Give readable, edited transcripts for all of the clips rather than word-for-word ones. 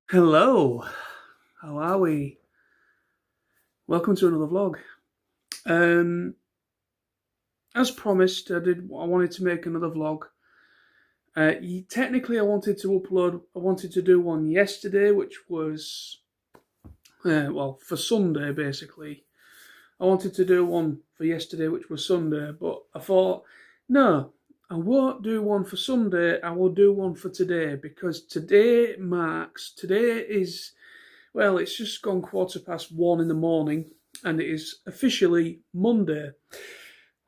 Hello, how are we? Welcome to another vlog. As promised, I wanted to make another vlog. Technically, I wanted to do one yesterday, which was, for Sunday, basically. I wanted to do one for yesterday, which was Sunday, but I thought, no, I won't do one for Sunday, I will do one for today, because today is, well, it's just gone 1:15 in the morning, and it is officially Monday.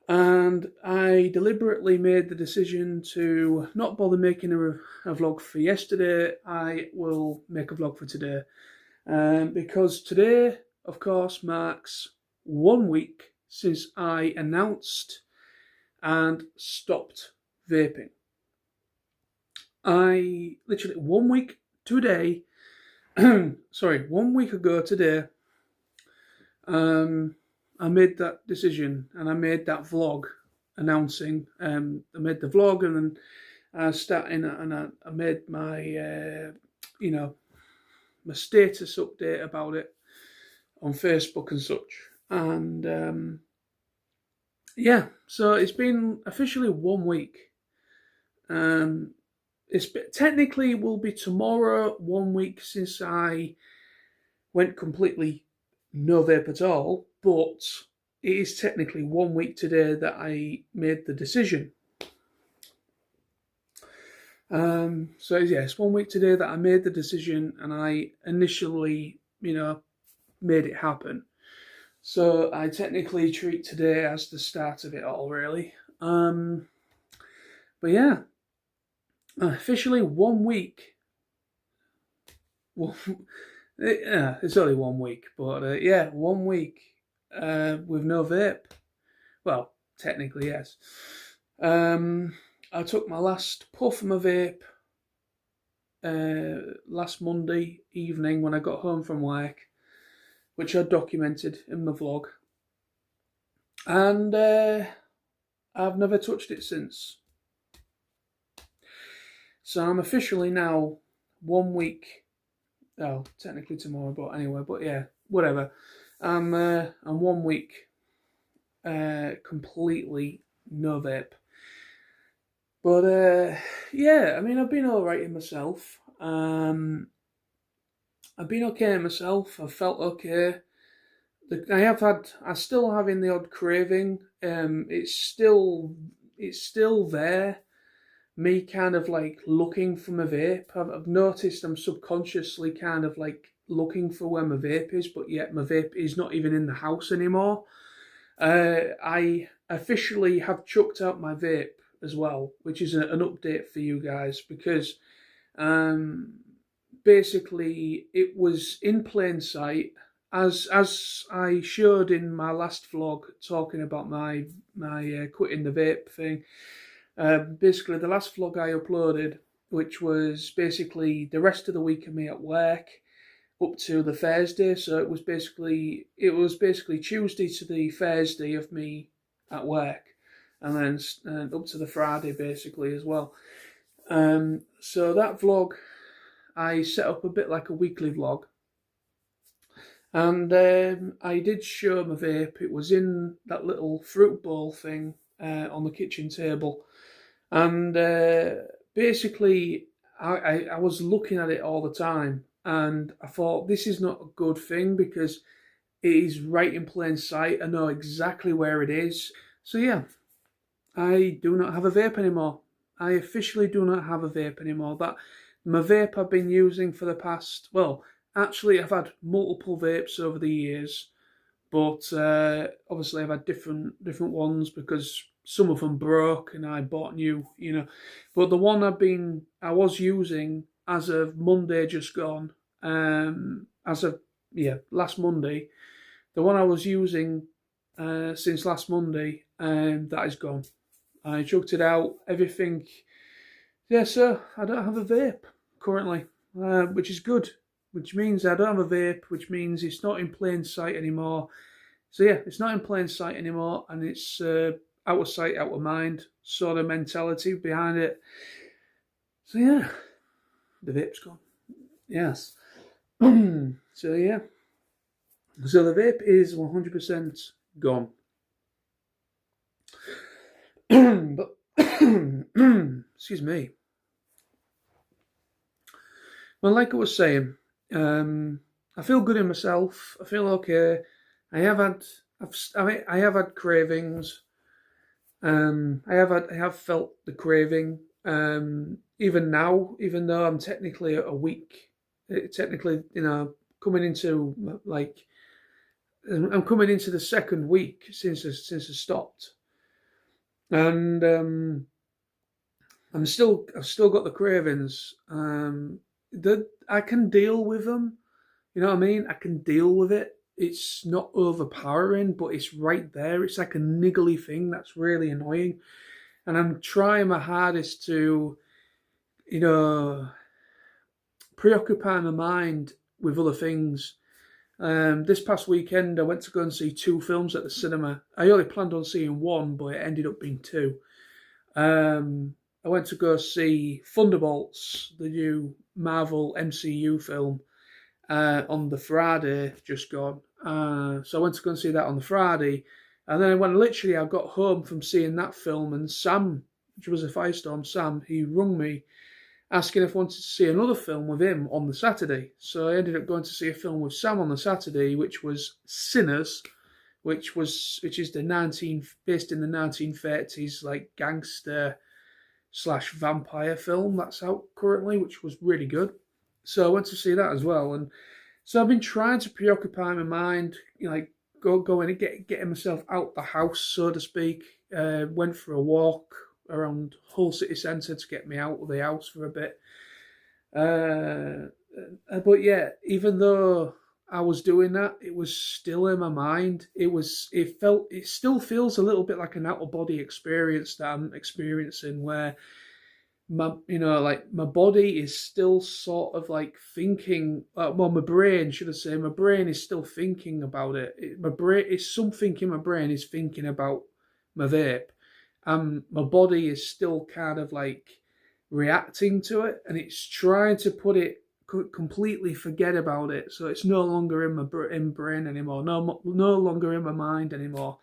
And I deliberately made the decision to not bother making a vlog for yesterday. I will make a vlog for today. Because today, of course, marks 1 week since I announced and stopped vaping. I literally 1 week today, 1 week ago today, I made that decision and I made that vlog announcing. I made the vlog and then I started and I made my, my status update about it on Facebook and such. And so it's been officially 1 week. It's technically will be tomorrow 1 week since I went completely no vape at all, but it is technically 1 week today that I made the decision. So yes, 1 week today that I made the decision, and I initially, made it happen. So I technically treat today as the start of it all, really. But yeah, officially 1 week. Well, yeah, it's only 1 week, but 1 week with no vape. Well, technically, yes. I took my last puff of my vape last Monday evening when I got home from work, which I documented in my vlog. And I've never touched it since. So I'm officially now 1 week. Oh, technically tomorrow, but anyway, but yeah, whatever. I'm 1 week completely no vape. But I mean, I've been alright in myself. I've been okay in myself. I've felt okay. I still having the odd craving. It's still there. Me kind of like looking for my vape. I've noticed I'm subconsciously kind of like looking for where my vape is, but yet my vape is not even in the house anymore. I officially have chucked out my vape as well, which is an update for you guys, because basically it was in plain sight, as I showed in my last vlog talking about my quitting the vape thing. Basically, the last vlog I uploaded, which was basically the rest of the week of me at work up to the Thursday. So it was basically Tuesday to the Thursday of me at work, and then up to the Friday basically as well. So that vlog I set up a bit like a weekly vlog, and I did show my vape. It was in that little fruit bowl thing on the kitchen table. And basically, I was looking at it all the time, and I thought, this is not a good thing, because it is right in plain sight. I know exactly where it is. So yeah, I do not have a vape anymore. I officially do not have a vape anymore. That my vape I've been using for the past, well, actually I've had multiple vapes over the years, but obviously I've had different ones because some of them broke and I bought new, But the one I was using as of Monday just gone, last Monday, the one I was using since last Monday, that is gone. I chucked it out, everything. Yeah, so I don't have a vape currently, which is good, which means I don't have a vape, which means it's not in plain sight anymore. So yeah, it's not in plain sight anymore, and it's out of sight, out of mind sort of mentality behind it. So yeah, the vape's gone. Yes. So yeah. So the vape is 100% gone. But excuse me. Well, like I was saying, I feel good in myself. I feel okay. I have had, I have had cravings. I have felt the craving. Even now, even though I'm technically a week, technically, coming into like, I'm coming into the second week since I stopped, and I've still got the cravings. That I can deal with them. You know what I mean? I can deal with it. It's not overpowering, but it's right there. It's like a niggly thing that's really annoying. And I'm trying my hardest to, you know, preoccupy my mind with other things. This past weekend, I went to go and see 2 films at the cinema. I only planned on seeing one, but it ended up being 2. I went to go see Thunderbolts, the new Marvel MCU film, on the Friday just gone. So I went to go and see that on the Friday. And then I got home from seeing that film, and Sam, which was a Firestorm, Sam, he rung me asking if I wanted to see another film with him on the Saturday. So I ended up going to see a film with Sam on the Saturday, which was Sinners, which is based in the 1930s, like gangster / vampire film that's out currently, which was really good. So I went to see that as well, and so I've been trying to preoccupy my mind, like going and getting myself out the house, so to speak. Went for a walk around Hull city centre to get me out of the house for a bit. But yeah, even though I was doing that, it was still in my mind. It still feels a little bit like an out of body experience that I'm experiencing, where my body is still sort of like thinking. My brain, should I say, my brain is still thinking about it. My brain is something in my brain is thinking about my vape, and my body is still kind of like reacting to it, and it's trying to completely forget about it, so it's no longer in my brain anymore, no longer in my mind anymore.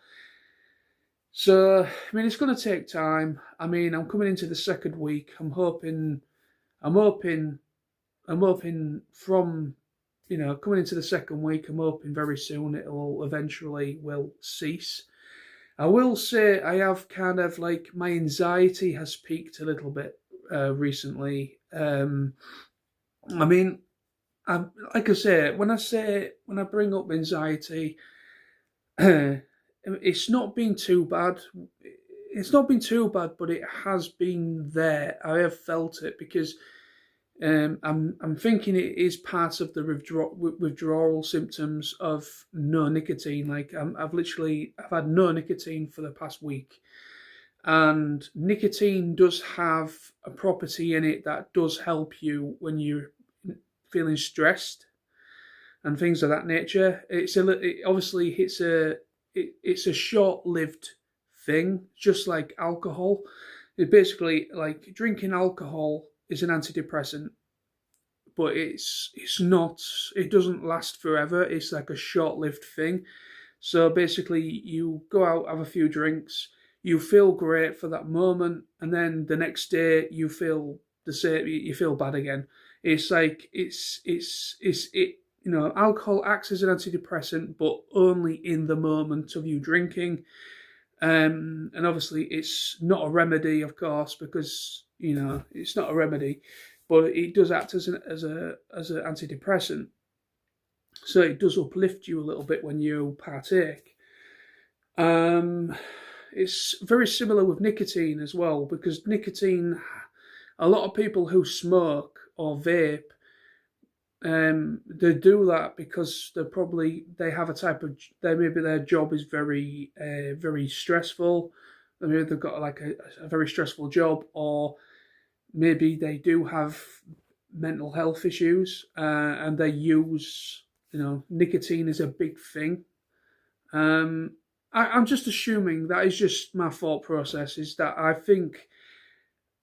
So I mean, it's going to take time. I mean, I'm coming into the second week. I'm hoping, I'm hoping from, coming into the second week. I'm hoping very soon it'll eventually will cease. I will say I have kind of like my anxiety has peaked a little bit recently. I mean, like I say, when I bring up anxiety, it's not been too bad. It's not been too bad, but it has been there. I have felt it because I'm thinking it is part of the withdrawal symptoms of no nicotine. Like I've had no nicotine for the past week, and nicotine does have a property in it that does help you when you're feeling stressed and things of that nature. It's a short-lived thing, just like alcohol. It basically, like, drinking alcohol is an antidepressant, but it's not. It doesn't last forever. It's like a short-lived thing. So basically, you go out, have a few drinks, you feel great for that moment, and then the next day you feel the same. You feel bad again. It's like it. Alcohol acts as an antidepressant, but only in the moment of you drinking. And obviously, it's not a remedy, of course, because it's not a remedy, but it does act as an antidepressant. So it does uplift you a little bit when you partake. It's very similar with nicotine as well, because nicotine, a lot of people who smoke or vape, they do that because they have a type of, maybe their job is very very stressful. Maybe they've got like a very stressful job, or maybe they do have mental health issues, and they use nicotine is a big thing. I'm just assuming that is just my thought process. Is that I think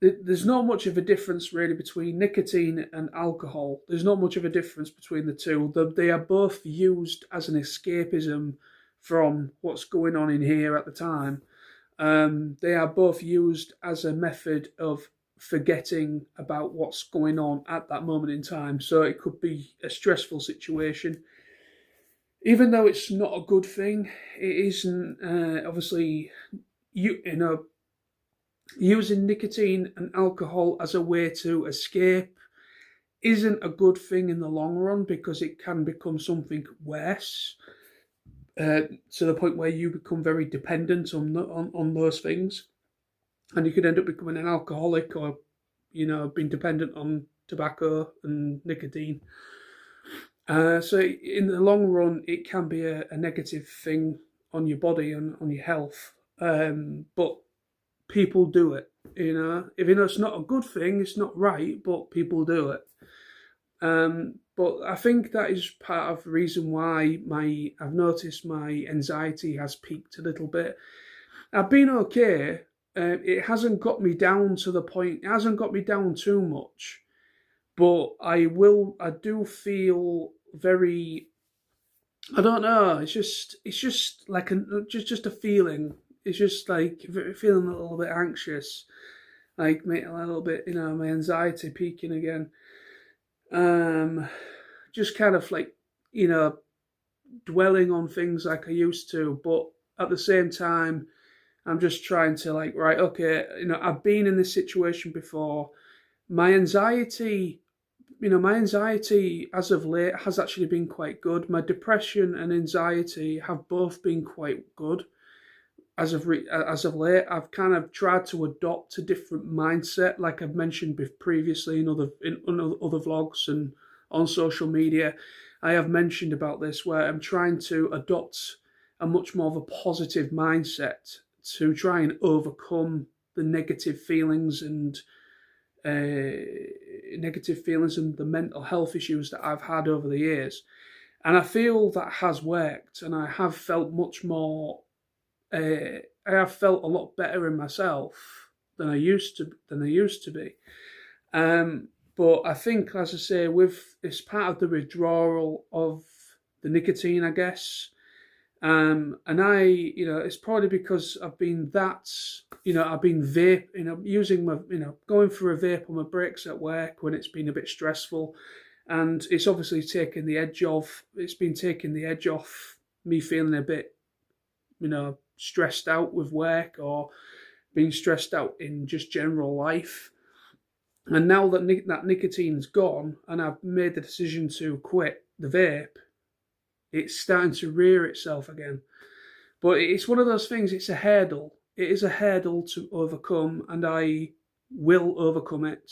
there's not much of a difference really between nicotine and alcohol. There's not much of a difference between the two. They are both used as an escapism from what's going on in here at the time. They are both used as a method of forgetting about what's going on at that moment in time. So it could be a stressful situation. Even though it's not a good thing, it isn't obviously you know using nicotine and alcohol as a way to escape isn't a good thing in the long run because it can become something worse to the point where you become very dependent on those things, and you could end up becoming an alcoholic or being dependent on tobacco and nicotine. So in the long run, it can be a negative thing on your body and on your health. But people do it. Even though it's not a good thing, it's not right, but people do it. But I think that is part of the reason why I've noticed my anxiety has peaked a little bit. I've been okay. It hasn't got me down to the point. It hasn't got me down too much, but I do feel very. I don't know. It's just like just a feeling. It's just like feeling a little bit anxious, like a little bit, my anxiety peaking again. Just kind of like, dwelling on things like I used to, but at the same time, I'm just trying to like, right, okay, I've been in this situation before. My anxiety as of late has actually been quite good. My depression and anxiety have both been quite good as of late. I've kind of tried to adopt a different mindset, like I've mentioned previously in other vlogs and on social media. I have mentioned about this where I'm trying to adopt a much more of a positive mindset to try and overcome the negative feelings and the mental health issues that I've had over the years. And I feel that has worked, and I have felt much more. I have felt a lot better in myself than I used to be. But I think, as I say, with it's part of the withdrawal of the nicotine, I guess. And it's probably because I've been vape, using my, going for a vape on my breaks at work when it's been a bit stressful, and it's obviously taken the edge off. It's been taking the edge off me feeling a bit, stressed out with work or being stressed out in just general life. And now that that nicotine's gone, and I've made the decision to quit the vape, it's starting to rear itself again. But it's one of those things, it's a hurdle. It is a hurdle to overcome, and I will overcome it.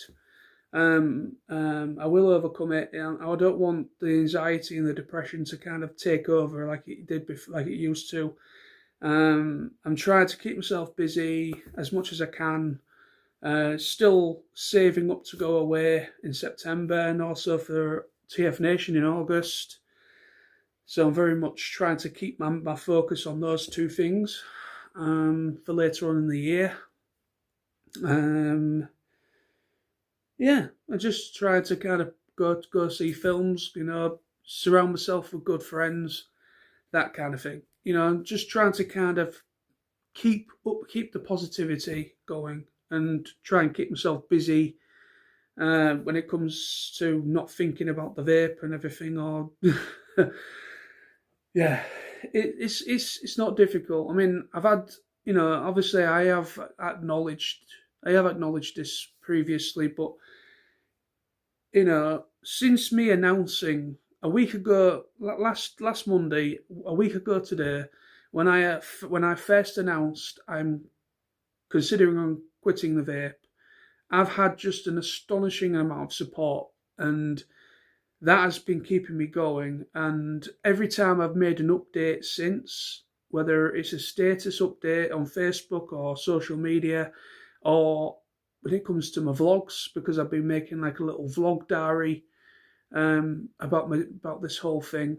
I will overcome it. I don't want the anxiety and the depression to kind of take over like it did before, like it used to. I'm trying to keep myself busy as much as I can. Still saving up to go away in September and also for TF Nation in August. So I'm very much trying to keep my focus on those two things for later on in the year. I just try to kind of go see films, surround myself with good friends, that kind of thing. I'm just trying to kind of keep the positivity going and try and keep myself busy when it comes to not thinking about the vape and everything. Or yeah, it's not difficult. I mean, I've had, obviously I have acknowledged this previously, but since me announcing a week ago, last Monday, a week ago today, when I first announced I'm considering on quitting the vape, I've had just an astonishing amount of support, and that has been keeping me going. And every time I've made an update since, whether it's a status update on Facebook or social media, or when it comes to my vlogs, because I've been making like a little vlog diary about this whole thing.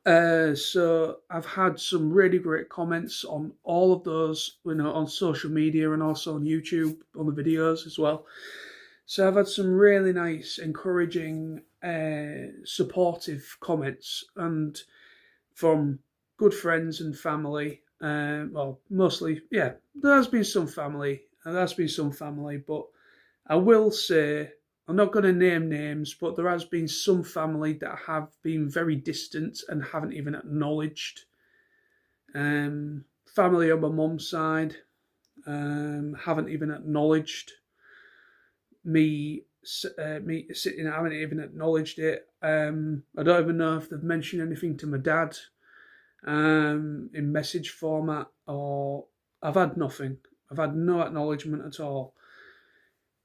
So I've had some really great comments on all of those, on social media and also on YouTube on the videos as well. So I've had some really nice, encouraging, supportive comments, and from good friends and family. Well, mostly, yeah. There has been some family. But I will say, I'm not going to name names, but there has been some family that have been very distant and haven't even acknowledged. Family on my mum's side haven't even acknowledged me. Me sitting, I haven't even acknowledged it. I don't even know if they've mentioned anything to my dad in message format, or I've had nothing. I've had no acknowledgement at all,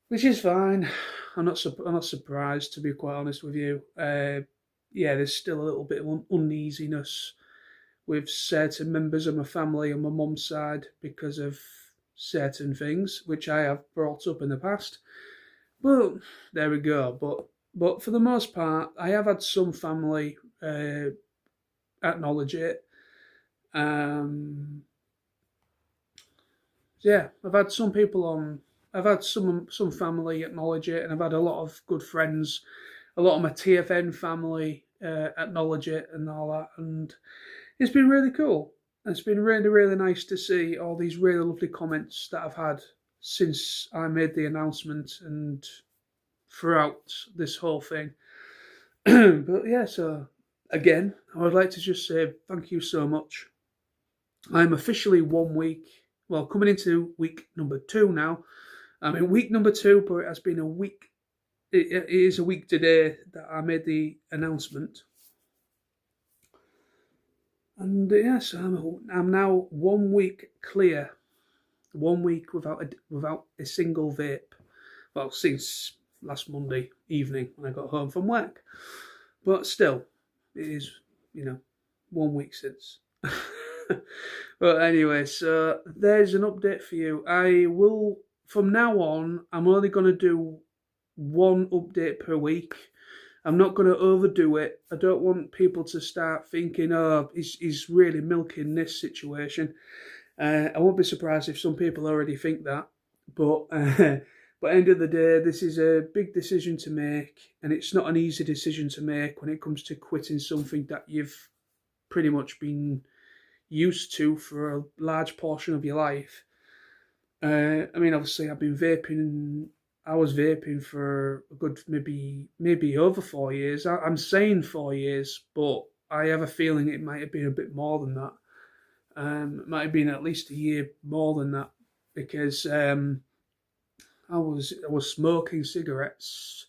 which is fine. I'm not surprised, to be quite honest with you. Yeah, there's still a little bit of uneasiness with certain members of my family on my mum's side because of certain things which I have brought up in the past. But there we go. But for the most part, I have had some family acknowledge it. Yeah, I've had some people on. I've had some family acknowledge it, and I've had a lot of good friends, a lot of my TFN family acknowledge it and all that, and it's been really cool. It's been really, really nice to see all these really lovely comments that I've had since I made the announcement and throughout this whole thing. But yeah, so again, I would like to just say thank you so much. I'm officially 1 week, well, coming into week number 2 now. I'm in week number 2, but it has been a week. It is a week today that I made the announcement. And yes, I'm now 1 week clear. 1 week without a single vape. Well, since last Monday evening when I got home from work. But still, it is, 1 week since. But anyway, so there's an update for you. I will, from now on, I'm only going to do one update per week. I'm not going to overdo it. I don't want people to start thinking, oh, he's really milking this situation. I won't be surprised if some people already think that. But but end of the day, this is a big decision to make, and it's not an easy decision to make when it comes to quitting something that you've pretty much been used to for a large portion of your life. I mean, obviously, I've been vaping. I was vaping for a good maybe over 4 years. I'm saying 4 years, but I have a feeling it might have been a bit more than that. It might have been at least a year more than that, because I was smoking cigarettes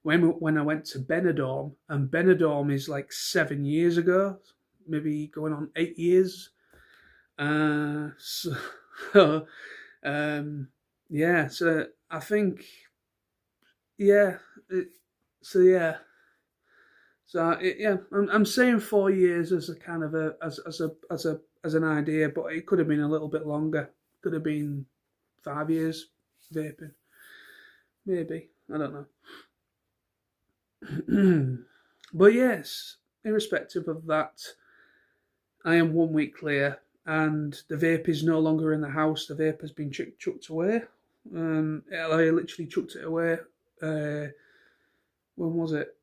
when I went to Benidorm, and Benidorm is like 7 years ago, maybe going on 8 years. So yeah, so I think, yeah, yeah. Yeah, I'm saying 4 years as a kind of as an idea, but it could have been a little bit longer. Could have been 5 years vaping, maybe. I don't know. But yes, irrespective of that, I am 1 week clear, and the vape is no longer in the house. The vape has been chucked away. I literally chucked it away. When was it?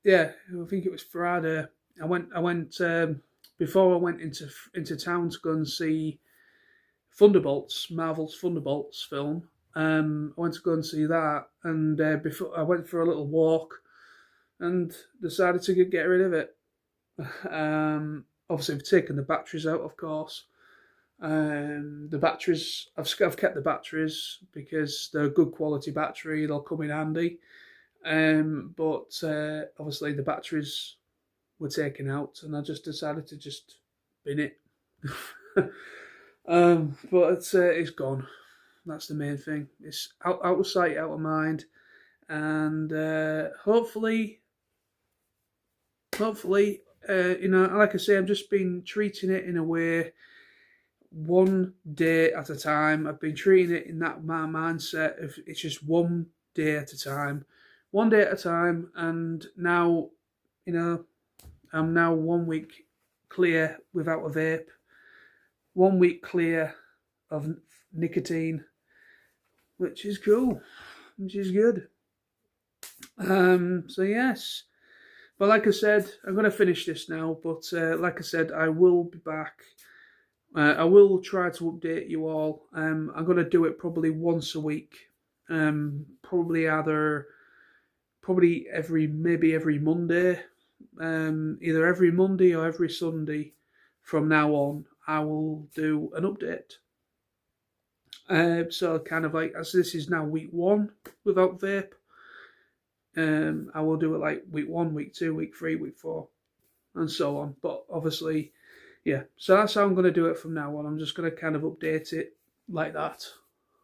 Yeah, I think it was Friday. I went before I went into town to go and see Thunderbolts, Marvel's Thunderbolts film. I went to go and see that, and before I went for a little walk, and decided to get rid of it. Obviously, I've taken the batteries out, of course. The batteries, I've kept the batteries because they're a good quality battery. They'll come in handy. But obviously the batteries were taken out, and I just decided to just bin it. But it's gone. That's the main thing. It's out of sight, out of mind, and hopefully, like I say, I've just been treating it in a way, one day at a time. I've been treating it in that mindset of it's just one day at a time, and now, I'm now 1 week clear without a vape, 1 week clear of nicotine, which is cool, which is good. So yes, but like I said, I'm going to finish this now, but like I said, I will be back. I will try to update you all. I'm going to do it probably once a week. Probably maybe every Monday. Either every Monday or every Sunday from now on, I will do an update. So kind of like, as this is now week 1 without vape, I will do it like week 1, week 2, week 3, week 4, and so on. But obviously, yeah, so that's how I'm going to do it from now on. I'm just going to kind of update it like that.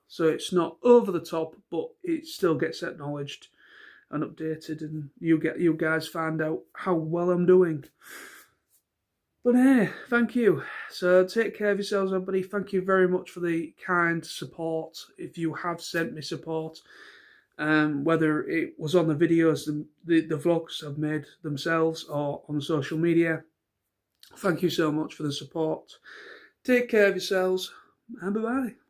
So it's not over the top, but it still gets acknowledged and updated, and you guys find out how well I'm doing. But hey, thank you. So take care of yourselves, everybody. Thank you very much for the kind support. If you have sent me support, whether it was on the videos, the vlogs I've made themselves, or on social media, thank you so much for the support. Take care of yourselves, and bye-bye.